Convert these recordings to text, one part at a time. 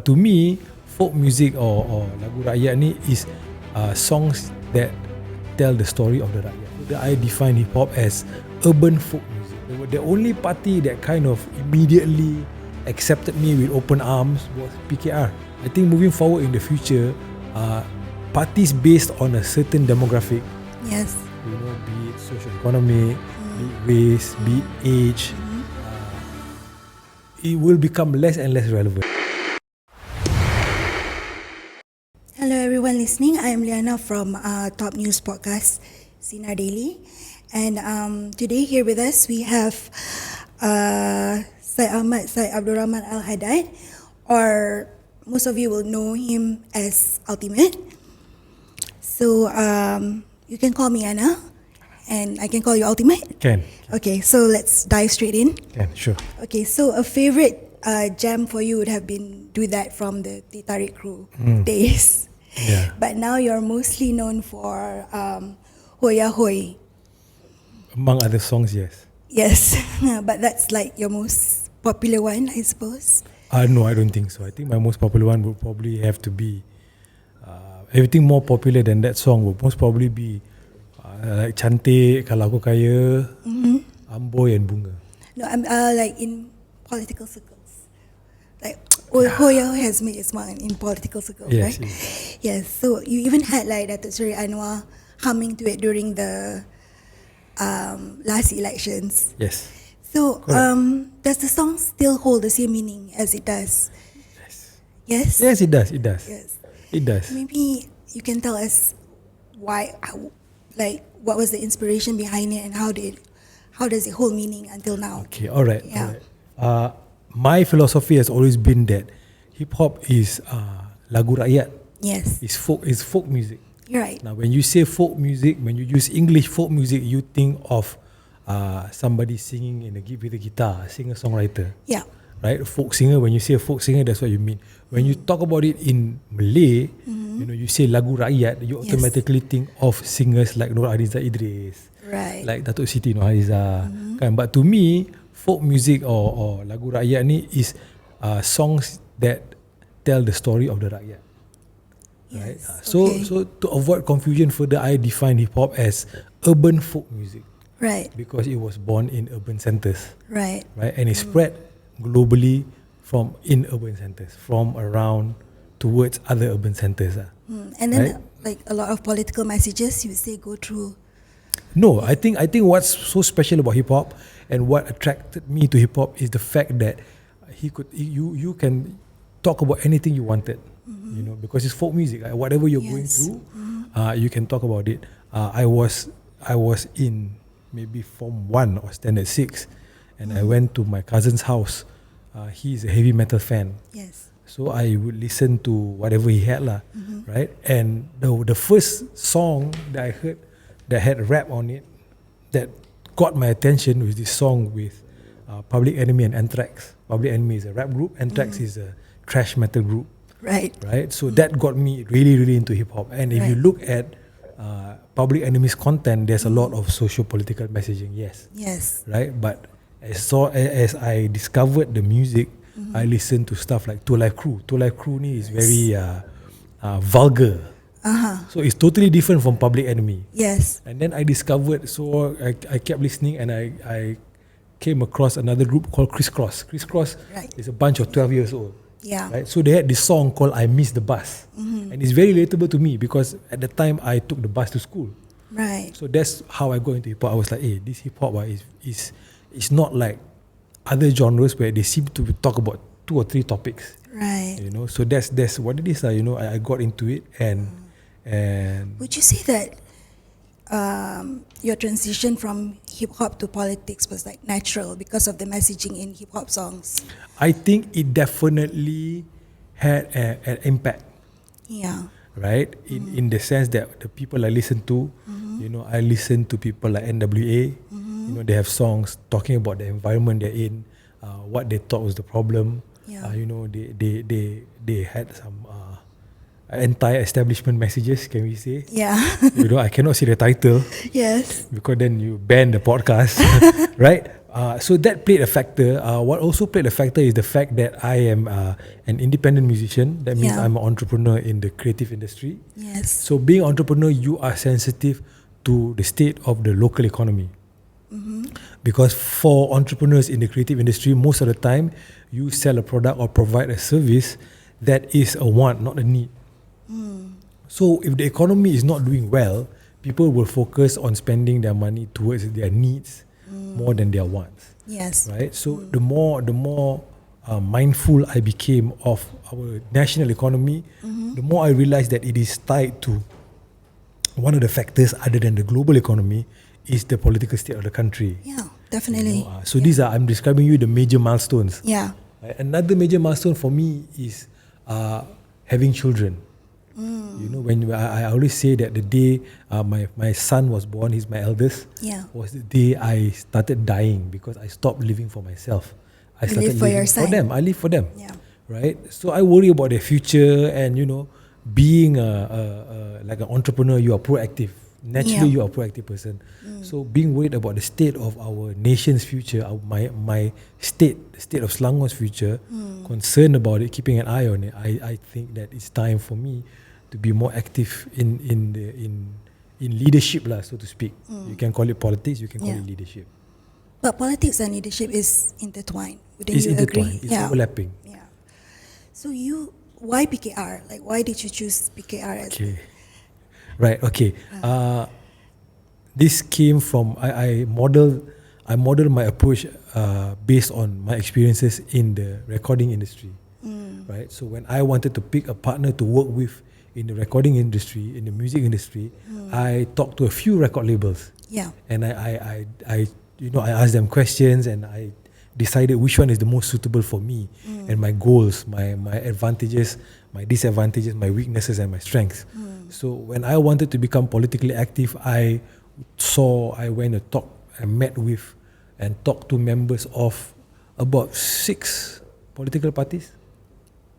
To me, folk music or lagu rakyat ni is songs that tell the story of the rakyat. So I define hip hop as urban folk music. The only party that kind of immediately accepted me with open arms was PKR. I think moving forward in the future, parties based on a certain demographic, Yes. be it socio-economic, be it race, be it age, it will become less and less relevant. Hello everyone listening. I am Liana from Top News Podcast, Sinar Daily. And today here with us we have Syed Ahmad, Syed Abdul Rahman Alhadad, or most of you will know him as Altimet. So you can call me Anna and I can call you Altimet. Can. Okay, so let's dive straight in. Can, sure. Okay, so a favorite jam for you would have been Do That from the Teh Tarik Crew days. Yeah. But now you're mostly known for Hoya Hoy. Among other songs, yes. Yes, but that's like your most popular one, I suppose. No, I don't think so. I think my most popular one would probably have to be everything more popular than that song would most probably be like Cantik, Kalau Aku Kaya, Amboy and Bunga. No, I'm like in political circles. Like Hoya Hoy has made its mark in political circles, Yes, right? Yes. So you even had like Datuk Seri Anwar humming to it during the last elections. Yes. So does the song still hold the same meaning as it does? Yes. Yes, it does. It does. Yes. It does. Maybe you can tell us why, like, what was the inspiration behind it, and how does it hold meaning until now? Okay, all right. Yeah. All right. My philosophy has always been that hip hop is lagu rakyat. Yes. It's folk music. You're right. Now, when you say folk music, when you use English folk music, you think of somebody singing with a guitar, singer-songwriter. Yeah. Right? Folk singer, when you say a folk singer, that's what you mean. When you talk about it in Malay, you say lagu rakyat, you automatically think of singers like Nur Hadiza Idris, Right. like Datuk Siti Nurhaliza. Kan? But to me, folk music or lagu rakyat ni is songs that tell the story of the rakyat. Right? Yes. So Okay. so to avoid confusion further, I define hip hop as urban folk music Right. because it was born in urban centers, Right. right? And it spread globally from in urban centers, from around towards other urban centers. And then Right. like a lot of political messages, you would say go through. No, I think what's so special about hip hop and what attracted me to hip hop is the fact that you can talk about anything you wanted, because it's folk music. Whatever you're going Yes. through, you can talk about it. I was in maybe Form 1 or Standard 6, and I went to my cousin's house. He's a heavy metal fan. Yes. So I would listen to whatever he had lah, right? And the first song that I heard that had rap on it that got my attention was this song with Public Enemy and Anthrax. Public Enemy is a rap group. Anthrax is a thrash metal group, Right. right? So that got me really, really into hip hop. And if you Right. look at Public Enemy's content, there's a lot of socio-political messaging. Yes, Yes. right? But as I discovered the music, I listened to stuff like Two Life Crew. Two Life Crew ni is very vulgar. So it's totally different from Public Enemy. Yes. And then I discovered, so I kept listening, and I came across another group called Crisscross. Crisscross Right. is a bunch of 12 years old. Yeah. Right? So they had this song called I Miss the Bus. And it's very relatable to me because at the time I took the bus to school. Right. So that's how I got into hip hop. I was like, hey, this hip hop is not like other genres where they seem to talk about 2 or 3 topics. Right. So that's what it is. I got into it, and Would you say that your transition from hip hop to politics was like natural because of the messaging in hip hop songs? I think it definitely had an impact, Yeah. right? In the sense that the people I listen to, I listen to people like NWA. They have songs talking about the environment they're in, what they thought was the problem. Yeah. They had some anti-establishment messages, can we say? Yeah. I cannot see the title Yes. because then you ban the podcast, right? So that played a factor. What also played a factor is the fact that I am an independent musician. That means Yeah. I'm an entrepreneur in the creative industry. Yes. So being an entrepreneur, you are sensitive to the state of the local economy. Because for entrepreneurs in the creative industry, most of the time, you sell a product or provide a service that is a want, not a need. So if the economy is not doing well, people will focus on spending their money towards their needs more than their wants. Yes. Right? So the more mindful I became of our national economy, the more I realized that it is tied to one of the factors other than the global economy is the political state of the country. Yeah, definitely. So these are, I'm describing you the major milestones. Yeah. Right? Another major milestone for me is having children. You know, when I always say that the day my son was born, he's my eldest, Yeah. was the day I started dying because I stopped living for myself. I You started live for your living for son. them. I live for them. Yeah. Right? So I worry about their future, and you know, being like an entrepreneur, you are proactive. Naturally, Yeah. you are a proactive person. So being worried about the state of our nation's future, my state, the state of Selangor's future, concerned about it, keeping an eye on it. I think that it's time for me to be more active in leadership lah, so to speak. You can call it politics, you can call Yeah. it leadership. But politics and leadership is intertwined. Wouldn't It's you intertwined. agree? It's overlapping. Yeah. So why PKR? Like, why did you choose PKR as? Okay. Right. Okay. This came from I modeled my approach based on my experiences in the recording industry. Right. So when I wanted to pick a partner to work with in the recording industry, in the music industry, I talked to a few record labels, Yeah. and I asked them questions, and I decided which one is the most suitable for me and my goals, my advantages, my disadvantages, my weaknesses, and my strengths. So when I wanted to become politically active, I went to talk and met with and talked to members of about 6 political parties.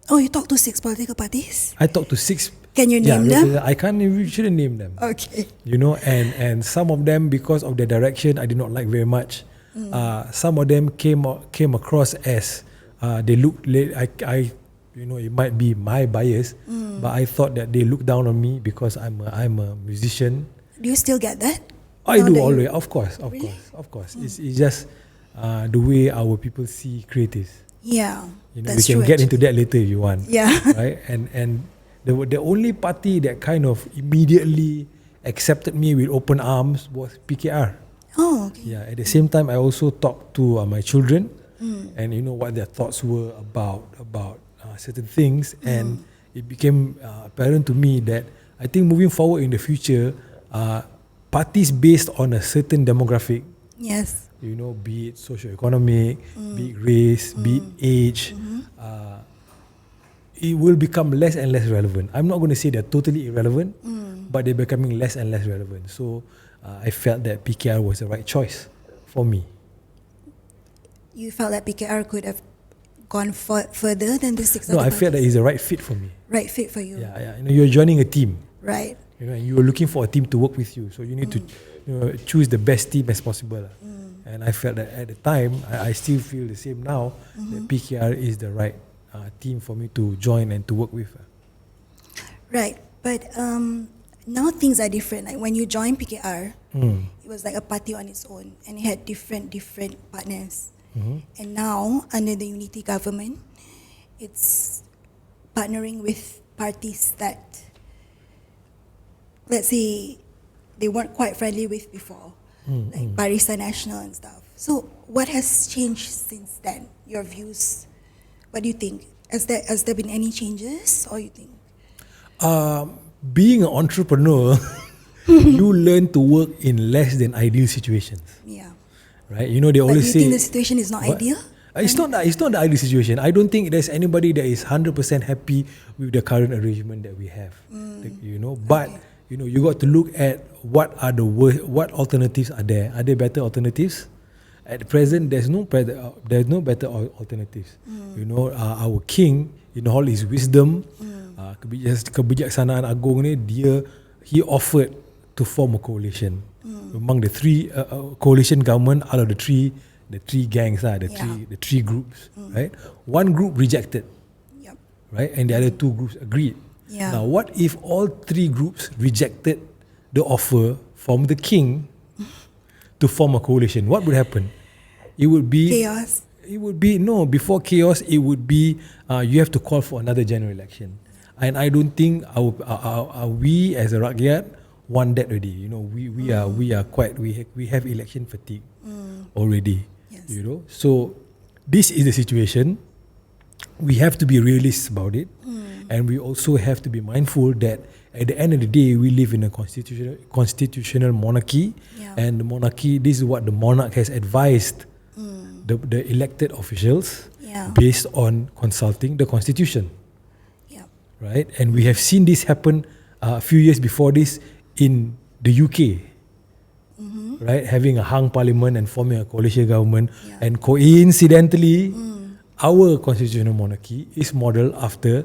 Oh, you talked to 6 political parties? I talked to 6. Can you name them? I can't. We shouldn't name them. Okay. You know, and some of them, because of their direction, I did not like very much. Some of them came across as they look. I it might be my bias, but I thought that they look down on me because I'm a musician. Do you still get that? I Now do that you- always, of course. It's just the way our people see creatives. Yeah. You know, That's we can true, get into actually. that later if you want. Yeah. Right? And the only party that kind of immediately accepted me with open arms was PKR. Oh, okay. Yeah. At the same time, I also talked to my children, and you know what their thoughts were about certain things, and it became apparent to me that I think moving forward in the future, parties based on a certain demographic, Yes. you know, be it socio-economic, be it race, be it age, it will become less and less relevant. I'm not going to say they're totally irrelevant, but they're becoming less and less relevant. So I felt that PKR was the right choice for me. You felt that PKR could have gone further than the 6 No, other I felt that parties? it's the right fit for me. Right fit for you. Yeah. You know, you're joining a team. Right. You know, and you are looking for a team to work with you. So you need to choose the best team as possible. And I felt that at the time, I still feel the same now, that PKR is the right team for me to join and to work with. Right. But now things are different. Like when you joined PKR, it was like a party on its own, and it had different partners. And now, under the unity government, it's partnering with parties that, let's say, they weren't quite friendly with before, like Barisan Nasional and stuff. So what has changed since then? Your views? What do you think? Has there been any changes, or you think? Being an entrepreneur, you learn to work in less than ideal situations. Yeah. Right? You know, they But do always you say... think the situation is not What? ideal? It's not the ideal situation. I don't think there's anybody that is 100% happy with the current arrangement that we have. You know, but you know, you got to look at what alternatives are there. Are there better alternatives? At present, there's no better alternatives. You know, our king in all his wisdom, kebijaksanaan agung ni, he offered to form a coalition among the 3 coalition government. Out of the 3, the three gangs, the three groups, right? One group rejected, Yep. right? And the other two groups agreed. Yeah. Now, what if all three groups rejected the offer from the king to form a coalition? What would happen? It would be Chaos. It would be no. Before chaos, it would be you have to call for another general election, and I don't think we as a rakyat want that already. You know, we are quite we have election fatigue already. Yes. You know, so this is the situation. We have to be realists about it, and we also have to be mindful that at the end of the day, we live in a constitutional monarchy, and the monarchy. This is what the monarch has advised the elected officials based on consulting the constitution. Yeah. Right, and we have seen this happen a few years before this in the UK. Right, having a hung parliament and forming a coalition government, and coincidentally, our constitutional monarchy is modelled after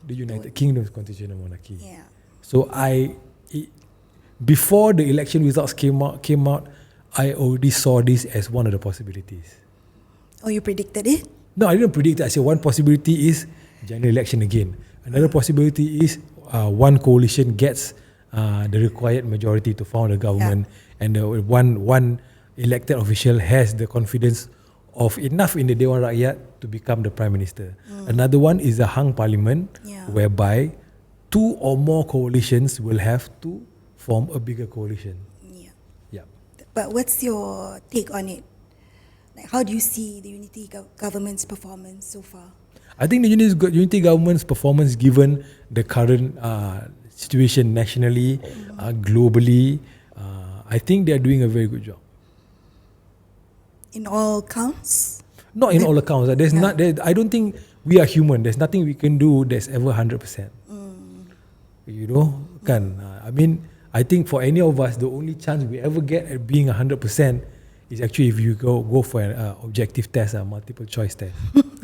the United Kingdom's constitutional monarchy. Yeah. So before the election results came out, I already saw this as one of the possibilities. Oh, you predicted it? No, I didn't predict it. I said one possibility is general election again. Another possibility is one coalition gets the required majority to form a government, and one elected official has the confidence of enough in the Dewan Rakyat to become the Prime Minister. Another one is a hung parliament, whereby two or more coalitions will have to form a bigger coalition. Yeah. But what's your take on it? Like, how do you see the unity government's performance so far? I think the unity government's performance, given the current situation nationally, globally, I think they are doing a very good job. In all counts? Not in all accounts. I don't think we are human. There's nothing we can do that's ever 100%. You know, I mean, I think for any of us, the only chance we ever get at being 100% is actually if you go for an objective test, a multiple choice test.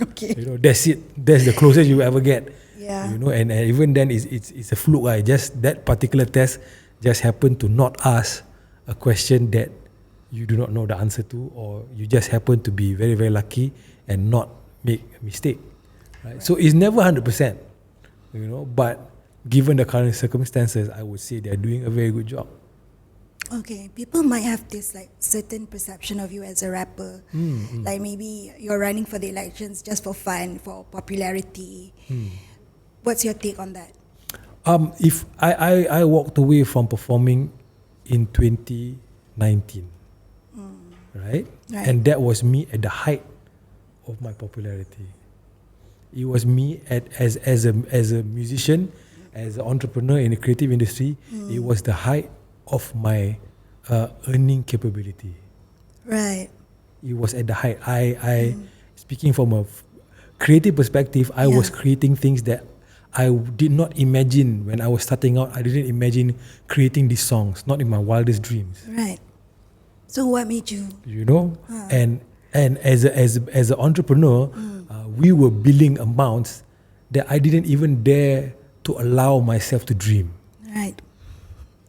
Okay. You know, that's it. That's the closest you ever get. Yeah. You know, and even then, it's a fluke. Just that particular test just happened to not ask a question that you do not know the answer to, or you just happen to be very, very lucky and not make a mistake. Right? So it's never 100%. You know, but given the current circumstances, I would say they're doing a very good job. Okay, people might have this like certain perception of you as a rapper. Like maybe you're running for the elections just for fun, for popularity. What's your take on that? If I walked away from performing in 2019, right? And that was me at the height of my popularity. It was me as a musician, as an entrepreneur in the creative industry. It was the height of my earning capability. Right. It was at the height. I speaking from a creative perspective, I was creating things that I did not imagine when I was starting out. I didn't imagine creating these songs, not in my wildest dreams. Right. So what made you? You know, and as an entrepreneur, we were billing amounts that I didn't even dare to allow myself to dream. Right.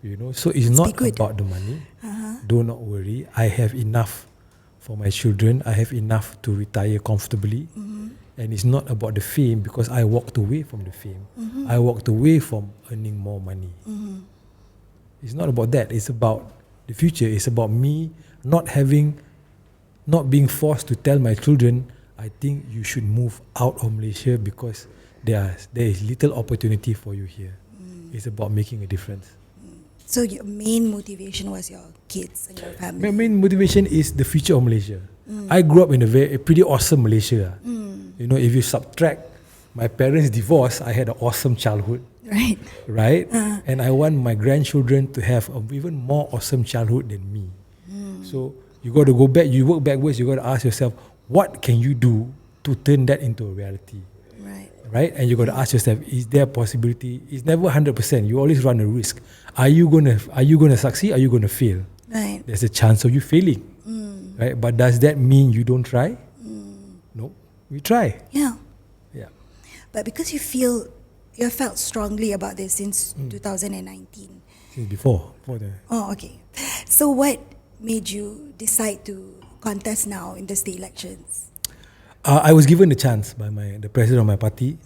You know, so it's not about the money. Do not worry. I have enough for my children. I have enough to retire comfortably. And it's not about the fame, because I walked away from the fame. I walked away from earning more money. It's not about that. It's about the future. It's about me not being forced to tell my children, I think you should move out of Malaysia because there is little opportunity for you here. It's about making a difference. So your main motivation was your kids and your family? My main motivation is the future of Malaysia. I grew up in a pretty awesome Malaysia. You know, if you subtract my parents' divorce, I had an awesome childhood. Right. Right? And I want my grandchildren to have an even more awesome childhood than me. So you got to go back, you work backwards, you got to ask yourself, what can you do to turn that into a reality? Right? And you got to ask yourself, is there a possibility? It's never 100%. You always run a risk. Are you gonna succeed? Are you gonna fail? Right. There's a chance of you failing. Right? But does that mean you don't try? No. We try. Yeah. Yeah. But because you felt strongly about this since 2019. Since before. Oh, okay. So what made you decide to contest now in the state elections? I was given the chance by the president of my party.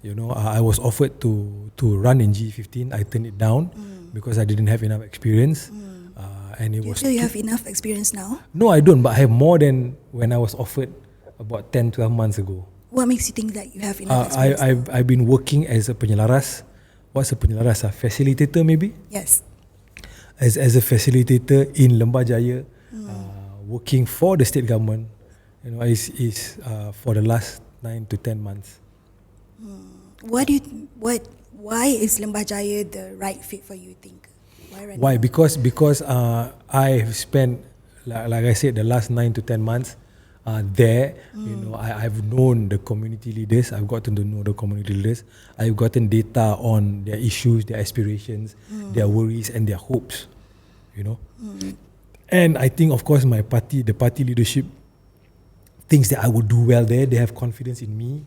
You know, I was offered to run in G15. I turned it down because I didn't have enough experience. And it Do you was feel you have enough experience now? No, I don't, but I have more than when I was offered about 10, 12 months ago. What makes you think that you have enough experience? I've been working as a penyelaras. What's a penyelaras? A facilitator maybe? Yes. As a facilitator in Lembah Jaya, working for the state government, you know, is for the last 9 to 10 months. Why is Lembah Jaya the right fit for you, think? Why? Because I have spent, like I said, the last 9 to 10 months there. You know, I've known the community leaders. I've gotten to know the community leaders. I've gotten data on their issues, their aspirations, their worries, and their hopes. You know, and I think, of course, the party leadership thinks that I will do well there. They have confidence in me.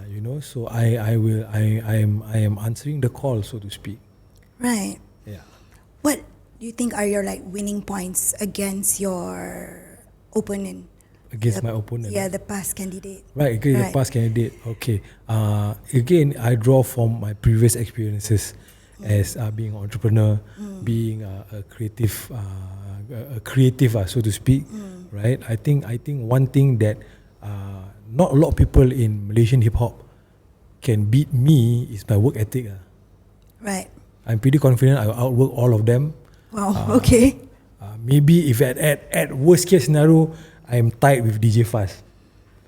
You know, so I am answering the call, so to speak. Right. Yeah. What do you think are your winning points against your opponent? Against my opponent? Yeah, the past candidate. Right, against the past candidate. Okay. Again, I draw from my previous experiences as being an entrepreneur, being a creative, so to speak. Right. I think one thing that not a lot of people in Malaysian hip hop can beat me is my work ethic. Right. I'm pretty confident I will outwork all of them. Wow. Okay. Maybe if at worst case scenario, I am tied with DJ Fast,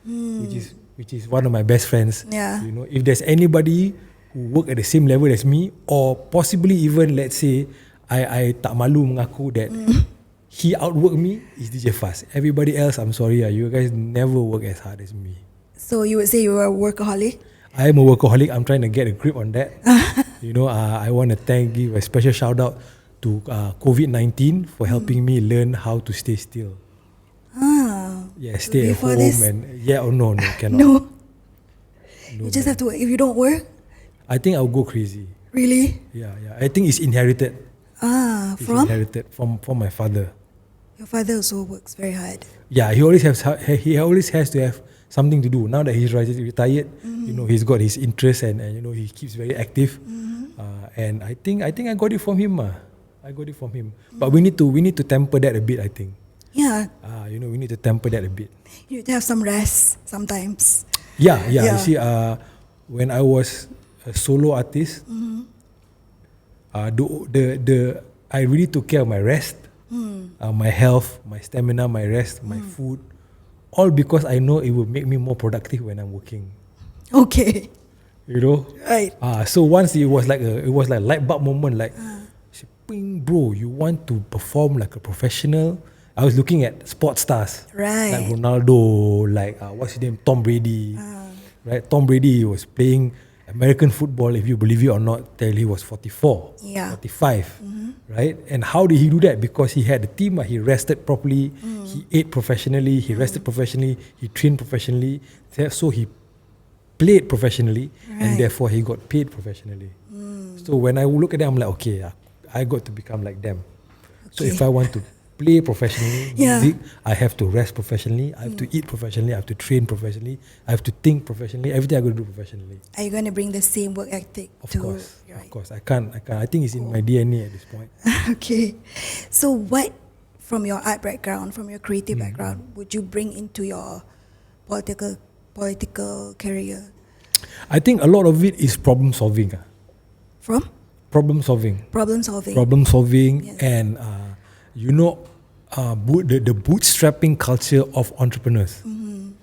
which is one of my best friends. Yeah. You know, if there's anybody who work at the same level as me, or possibly even, let's say, I tak malu mengaku that he outworked me, is DJ Fast. Everybody else, I'm sorry, you guys never work as hard as me. So you would say you are a workaholic? I am a workaholic. I'm trying to get a grip on that. You know, I want to give a special shout out to COVID-19 for helping me learn how to stay still. Yeah, stay at home no, cannot. No. You just have to work. If you don't work? I think I'll go crazy. Really? Yeah. I think it's inherited. It's from? Inherited from my father. Your father also works very hard. Yeah, he always has to have something to do. Now that he's retired, you know, he's got his interests and you know, he keeps very active. And I think I got it from him. I got it from him. But we need to temper that a bit, I think. Yeah. You know, we need to temper that a bit. You need to have some rest sometimes. Yeah. You see, when I was a solo artist, I really took care of my rest, my health, my stamina, my rest, my food, all because I know it will make me more productive when I'm working. Okay. You know. Right. So once it was like light bulb moment, like, bro, you want to perform like a professional. I was looking at sports stars, right? Like Ronaldo, like what's his name, Tom Brady, right? Tom Brady was playing American football, if you believe it or not, till he was 44, 45, right? And how did he do that? Because he had a team, he rested properly, he ate professionally, he rested professionally, he trained professionally, so he played professionally, and therefore he got paid professionally. So when I look at them, I'm like, okay, I got to become like them. So if I want to play professionally, music, I have to rest professionally, I have to eat professionally, I have to train professionally, I have to think professionally, everything I got to do professionally. Are you going to bring the same work ethic? Of course. I can't. I think it's in my DNA at this point. Okay. So what, from your art background, from your creative background, would you bring into your political career? I think a lot of it is problem solving. From? Problem solving. Yes. And you know, the bootstrapping culture of entrepreneurs. You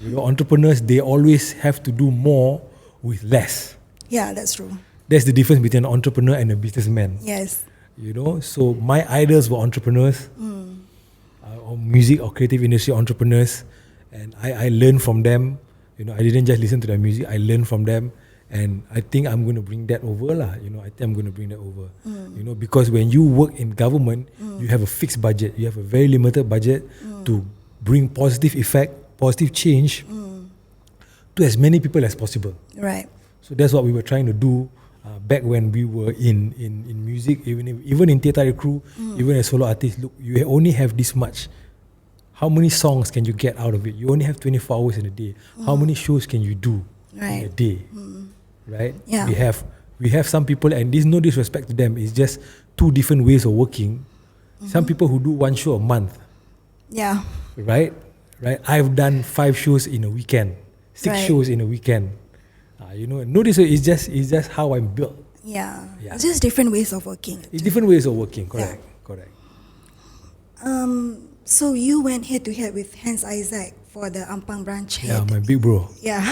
know, entrepreneurs, they always have to do more with less. Yeah, that's true. That's the difference between an entrepreneur and a businessman. Yes. You know, so my idols were entrepreneurs, or music or creative industry entrepreneurs, and I learned from them. You know, I didn't just listen to their music, I learned from them. And I think I'm going to bring that over You know, I think I'm going to bring that over. You know, because when you work in government, you have a fixed budget. You have a very limited budget to bring positive effect, positive change to as many people as possible. Right. So that's what we were trying to do back when we were in music, even in theatre crew, even as solo artists. Look, you only have this much how many songs can you get out of it? You only have 24 hours in a day. How many shows can you do in a day? Right? Yeah. We have some people, and there's no disrespect to them. It's just two different ways of working. Some people who do one show a month. Yeah. Right? I've done 5 shows in a weekend, 6 shows in a weekend. Notice it's just how I'm built. Yeah. It's just different ways of working. It's different ways of working. Correct. So you went head to head with Hans Isaac for the Ampang branch head. Yeah, my big bro. Yeah.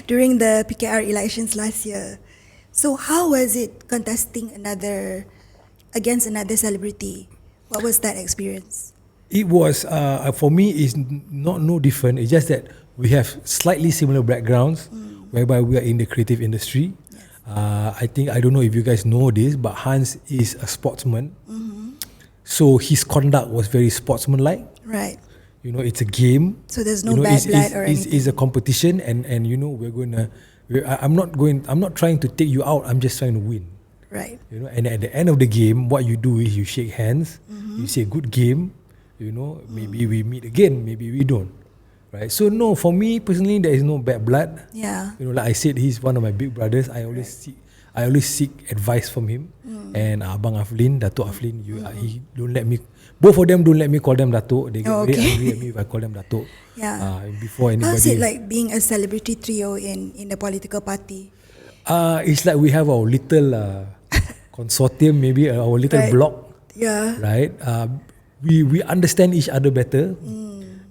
During the PKR elections last year. So how was it contesting against another celebrity? What was that experience? It was for me. It's no different. It's just that we have slightly similar backgrounds, whereby we are in the creative industry. Yes. I don't know if you guys know this, but Hans is a sportsman. So his conduct was very sportsmanlike. Right. It's a game. So there's no bad blood or anything. It's a competition, and I'm not trying to take you out. I'm just trying to win. Right. And at the end of the game, what you do is you shake hands. You say good game. Maybe we meet again. Maybe we don't. Right. So no, for me personally, there is no bad blood. Yeah. Like I said, he's one of my big brothers. I always seek advice from him. And Abang Aflin, Datuk Aflin, he don't let me. Both of them don't let me call them Datuk. They get very angry at me if I call them Datuk. Yeah. Before anybody. How's it like being a celebrity trio in the political party? It's like we have our little consortium, maybe our little block. Yeah. Right. We understand each other better.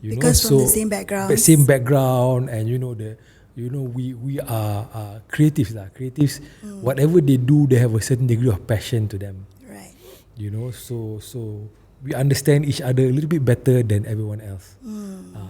Because from the same background. The same background, and we are creatives lah. Creatives, whatever they do, they have a certain degree of passion to them. Right. So we understand each other a little bit better than everyone else.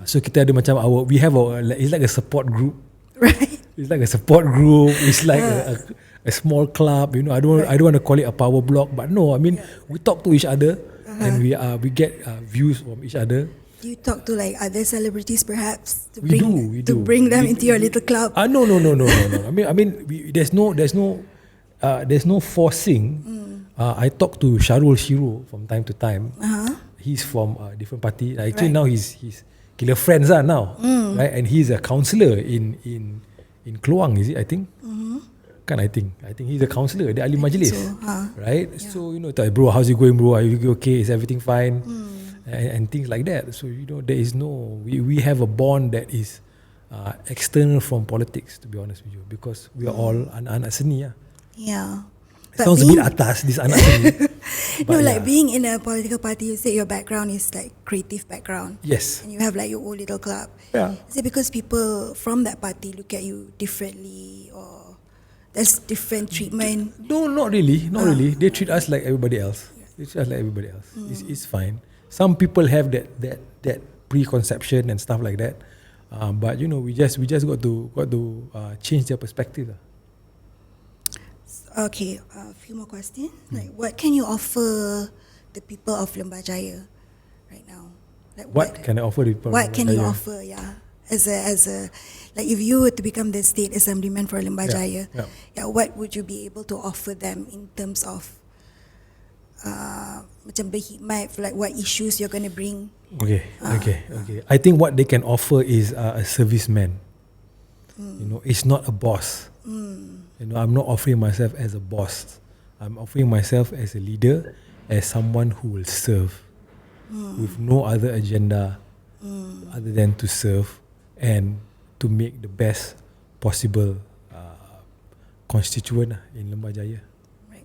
So kita ada macam it's like a support group. Right. It's like a support group. It's like a small club. I don't want to call it a power block, but no, I mean we talk to each other and we get views from each other. Do you talk to like other celebrities perhaps to We do. bring them into your little club? No. I mean, there's no forcing. I talk to Sharul Shiro from time to time. He's from a different party. Actually, now he's killer friends now, right? And he's a councillor in Keluang, is it? I think. I think he's a councillor at the Ali Majlis, right? Yeah. So bro, how's it going, bro? Are you okay? Is everything fine? And things like that. So there is we have a bond that is external from politics, to be honest with you, because we are all anak seni. Yeah. It sounds a bit atas, this anak seni. Like being in a political party, you say your background is like creative background. Yes. And you have like your own little club. Yeah. Is it because people from that party look at you differently, or there's different treatment? No, not really. Not really. They treat us like everybody else. It's fine. Some people have that preconception and stuff like that, but we just got to change their perspective. Okay, a few more questions. Like, what can you offer the people of Lembah Jaya right now? Like, what can I offer the people? What can you offer? Yeah, as a like if you were to become the state assemblyman for Lembah Jaya, what would you be able to offer them in terms of macam berkhidmat, like what issues you're going to bring? Okay. I think what they can offer is a serviceman. It's not a boss. I'm not offering myself as a boss. I'm offering myself as a leader, as someone who will serve with no other agenda other than to serve and to make the best possible constituent in Lembah Jaya.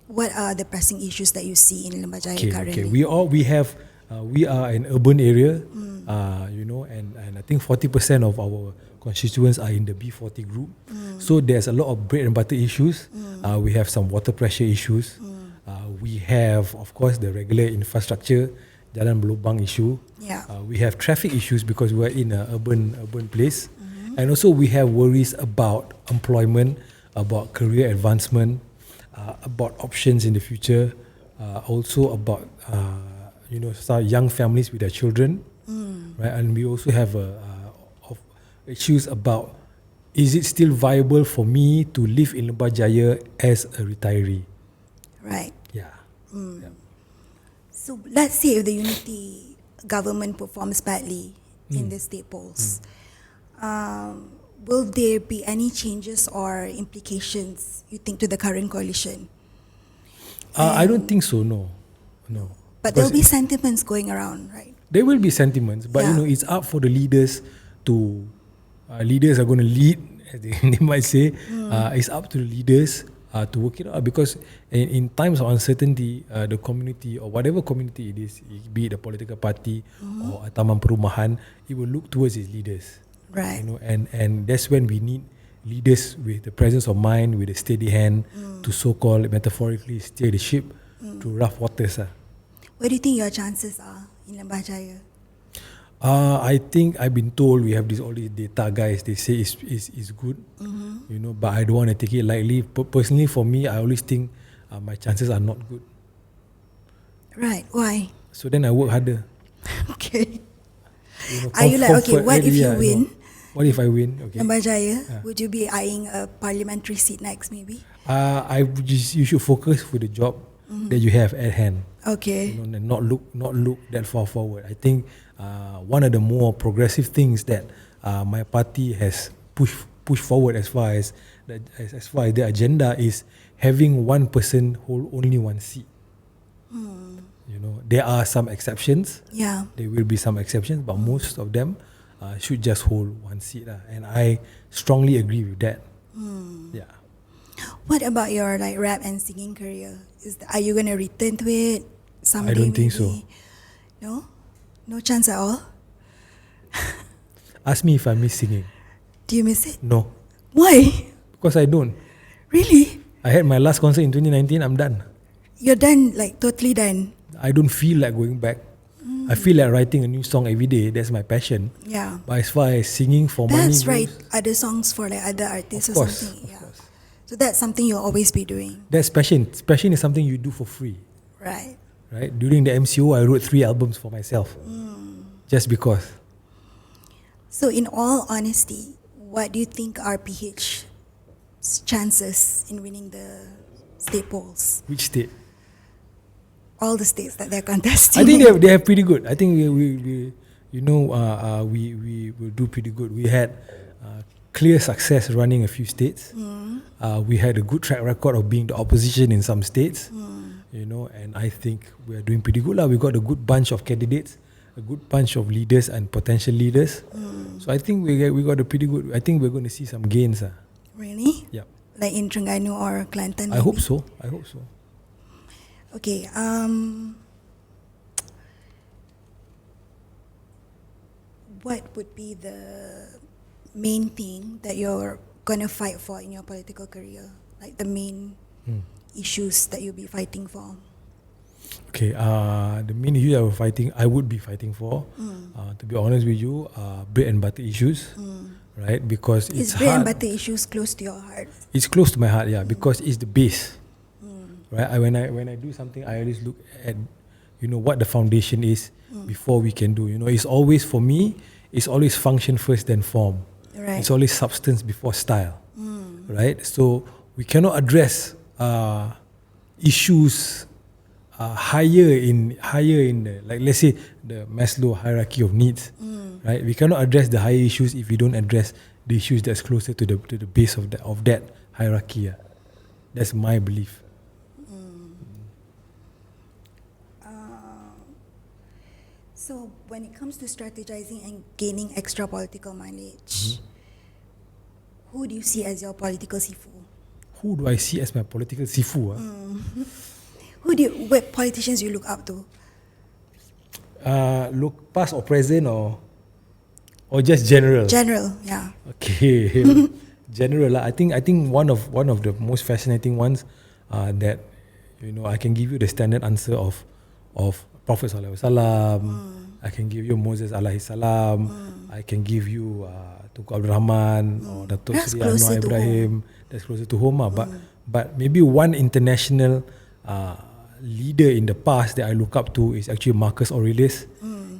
What are the pressing issues that you see in Lembah Jaya currently? We are an urban area, and I think 40% of our constituents are in the B40 group. So there's a lot of bread and butter issues. We have some water pressure issues. We have, of course, the regular infrastructure, jalan berlubang issue. Yeah. We have traffic issues because we are in an urban place, and also we have worries about employment, about career advancement, about options in the future, also about some young families with their children, right? And we also have issues about, is it still viable for me to live in Lembah Jaya as a retiree? Right. Yeah. So let's say if the unity government performs badly in the state polls, will there be any changes or implications, you think, to the current coalition? I don't think so. No. But there will be Because sentiments going around, right? there will be sentiments, but Yeah. it's up for the leaders to. Leaders are going to lead, as they might say. It's up to the leaders to work it out, because in times of uncertainty, the community or whatever community it is, be it a political party or a taman perumahan, it will look towards its leaders. Right. And that's when we need leaders with the presence of mind, with a steady hand, to so-called metaphorically steer the ship through rough waters. What do you think your chances are in Lembah Jaya? I think I've been told we have all these data guys. They say it's good, but I don't want to take it lightly. Personally, for me, I always think my chances are not good. Right. Why? So then I work harder. Okay. Are you like, okay, what if you win What if I win? Okay. Lembah Jaya? Would you be eyeing a parliamentary seat next, maybe? You should focus for the job that you have at hand. Okay. And not look that far forward. I think one of the more progressive things that my party has pushed forward as far as the agenda is having one person hold only one seat. There are some exceptions. Yeah. There will be some exceptions, but most of them should just hold one seat, and I strongly agree with that. Yeah. What about your like rap and singing career? Are you gonna return to it someday? I don't think so. maybe? No chance at all. Ask me if I miss singing. Do you miss it? No, Why? because I don't. Really? I had my last concert in 2019. I'm done. You're done, like totally done. I don't feel like going back. I feel like writing a new song every day. That's my passion. Yeah. But as far as singing for money Perhaps goes, write other songs for like other artists Of or course, something. of Yeah. course. So that's something you'll always be doing. that's passion. Passion is something you do for free, Right. right? During the MCO, I wrote 3 albums for myself, just because. So in all honesty, what do you think are PH's chances in winning the state polls? Which state? All the states that they're contesting. I think they are pretty good. I think we will do pretty good. We had clear success running a few states. We had a good track record of being the opposition in some states. And I think we are doing pretty good. We got a good bunch of candidates, a good bunch of leaders and potential leaders. So I think we got a pretty good. I think we're going to see some gains. Really? Yeah. Like in Terengganu or Kelantan? I hope maybe? so. Okay. What would be the main thing that you're gonna fight for in your political career? Like the main issues that you'll be fighting for? Okay, the main issue I would be fighting for, to be honest with you, bread and butter issues, right? Because Is it's bread and hard. butter issues close to your heart? It's close to my heart, yeah, because it's the base, right? When I do something, I always look at, what the foundation is before we can do. It's always, for me, it's always function first then form. Right. It's always substance before style, right? So we cannot address issues higher in the, like, let's say, the Maslow hierarchy of needs, right? We cannot address the higher issues if we don't address the issues that's closer to the base of that hierarchy. That's my belief. So when it comes to strategizing and gaining extra political mileage, who do you see as your political sifu? Who do I see as my political sifu? What politicians you look up to? Look past or present, or just general? General, yeah. Okay, general. I think one of the most fascinating ones that I can give you the standard answer of Prophet Sallallahu Alaihi Wasallam. I can give you Moses Alaihi Salam. I can give you Tunku Abdul Rahman or Datuk That's Seri closer Anwar to Ibrahim. That's closer to home. But maybe one international leader in the past that I look up to is actually Marcus Aurelius.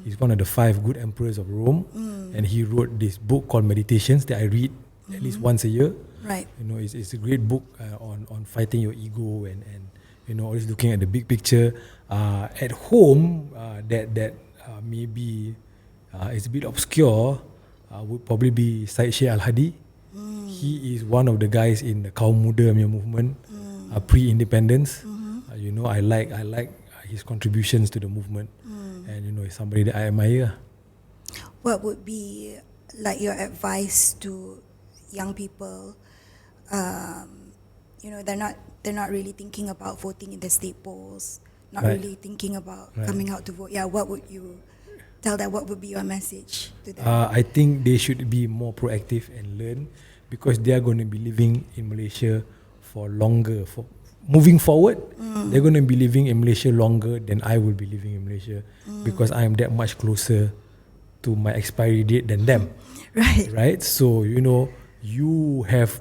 He's one of the 5 good emperors of Rome, and he wrote this book called Meditations that I read at least once a year. Right. It's a great book on fighting your ego and always looking at the big picture. At home, that maybe it's a bit obscure, would probably be Syed Alhadad. He is one of the guys in the Kaum Muda movement, pre-independence. I like his contributions to the movement, and he's somebody that I admire. What would be like your advice to young people? They're not really thinking about voting in the state polls, not Right. really thinking about Right. coming out to vote. Yeah, what would you tell them? What would be your message to them? I think they should be more proactive and learn, because they are going to be living in Malaysia for longer. For moving forward, they're going to be living in Malaysia longer than I will be living in Malaysia, because I am that much closer to my expiry date than them. Right. Right? So, you have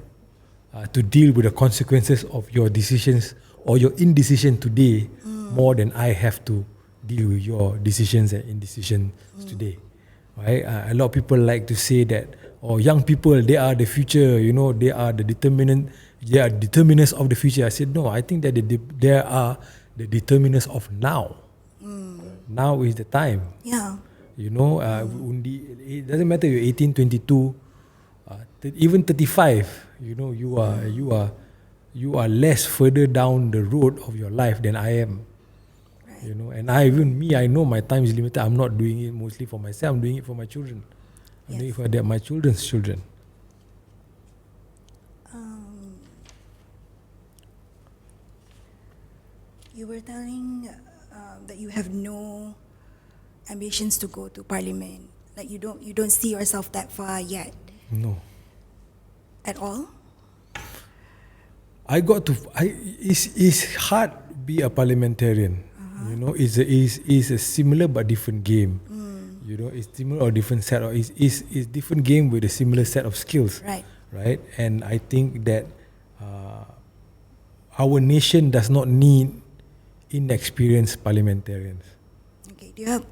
to deal with the consequences of your decisions or your indecision today more than I have to deal with your decisions and indecisions today. Right? A lot of people like to say that, young people, they are the future, they are the determinants of the future. I said, no, I think that they are the determinants of now. Now is the time. Yeah. It doesn't matter you're 18, 22, even 35. You are less further down the road of your life than I am. Right. And I know my time is limited. I'm not doing it mostly for myself. I'm doing it for my children. I'm doing it for my children's children. You were telling that you have no ambitions to go to parliament. Like you don't see yourself that far yet No. at all. It's hard to be a parliamentarian. It's a similar but different game. It's similar or different set, or it's different game with a similar set of skills. Right. And I think that our nation does not need inexperienced parliamentarians. Okay. Do you have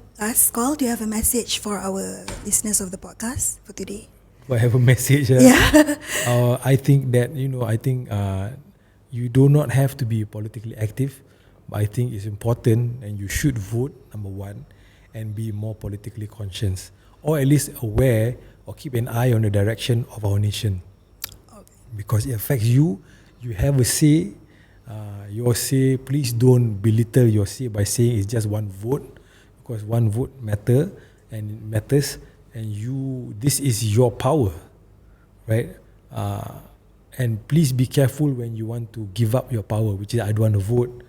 do you have a message for our listeners of the podcast for today? I have a message. Yeah. I think that you do not have to be politically active, but I think it's important, and you should vote, number one, and be more politically conscious, or at least aware, or keep an eye on the direction of our nation, because it affects you. You have a say. Your say, please don't belittle your say by saying it's just one vote, because one vote matters, and this is your power, right? And please be careful when you want to give up your power, which is, I don't want to vote,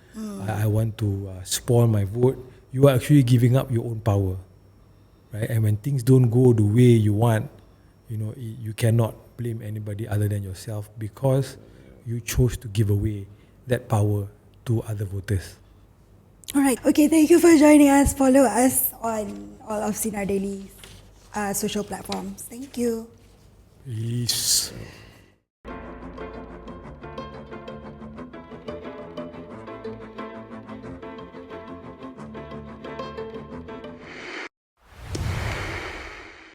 I want to spoil my vote. You are actually giving up your own power, right? And when things don't go the way you want, you cannot blame anybody other than yourself, because you chose to give away that power to other voters. All right. Okay. Thank you for joining us. Follow us on all of Sinar Daily's social platforms. Thank you. Peace.